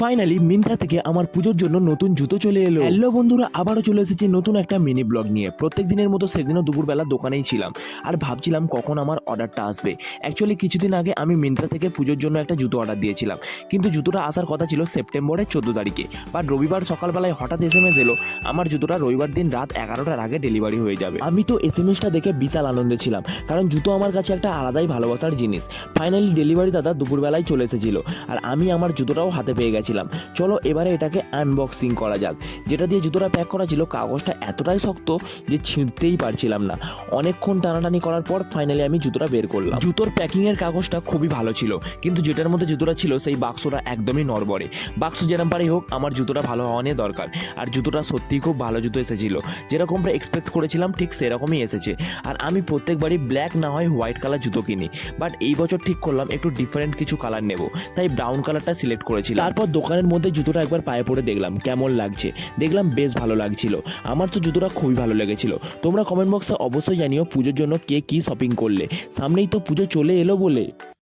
Finally Myntra থেকে আমার পুজোর জন্য নতুন জুতো চলে এলো। হ্যালো বন্ধুরা, আবারও চলে এসেছি নতুন একটা মিনি ব্লগ নিয়ে। প্রত্যেক দিনের মতো সেদিনও দুপুরবেলা দোকানেই ছিলাম আর ভাবছিলাম কখন আমার অর্ডারটা আসবে। অ্যাকচুয়ালি কিছুদিন আগে আমি মিন্ত্রা থেকে পুজোর জন্য একটা জুতো অর্ডার দিয়েছিলাম, কিন্তু জুতোটা আসার কথা ছিল সেপ্টেম্বরের 14 তারিখে। বাট রবিবার সকালবেলায় হঠাৎ এসএমএস এলো আমার জুতোটা রবিবার দিন রাত 11টার আগে ডেলিভারি হয়ে যাবে। আমি তো এসএমএসটা দেখে বিশাল আনন্দে ছিলাম, কারণ জুতো আমার কাছে একটা আলাদাই ভালোবাসার জিনিস। ফাইনালি ডেলিভারি দাদা দুপুরবেলায় চলে এসেছিল আর আমি আমার জুতোটাও হাতে পেয়ে গেছিলাম। চলো এবারে এটাকে আনবক্সিং করা যাক। যেটা দিয়ে জুতোটা প্যাক করা ছিল কাগজটা এতটাই শক্ত যে ছিঁড়তেই পারছিলাম না। অনেকক্ষণ টানাটানি করার পর ফাইনালি আমি জুতোটা বের করলাম। জুতোর প্যাকিংয়ের কাগজটা খুবই ভালো ছিল, কিন্তু যেটার মধ্যে জুতোটা ছিল সেই বাক্সটা একদমই নড়বড়ে। বাক্স যেরকম পারেই হোক আমার জুতোটা ভালো হওয়া নিয়ে দরকার। আর জুতোটা সত্যিই খুব ভালো জুতো এসেছিল, যেরকমটা এক্সপেক্ট করেছিলাম ঠিক সেরকমই এসেছে। আর আমি প্রত্যেকবারই ব্ল্যাক না হয় হোয়াইট কালার জুতো কিনি, বাট এই বছর ঠিক করলাম একটু ডিফারেন্ট কিছু কালার নেব, তাই ব্রাউন কালারটা সিলেক্ট করেছিলাম। তারপর দোকানের মধ্যে জুতোটা একবার পায়ে পরে দেখলাম কেমন লাগছে। দেখলাম বেশ ভালো লাগছিল। আমার তো জুতোটা খুবই ভালো লেগেছিল। তোমরা কমেন্ট বক্সে অবশ্যই জানিও পুজোর জন্য কে কী শপিং করলে। সামনেই তো পুজো চলে এলো বলে।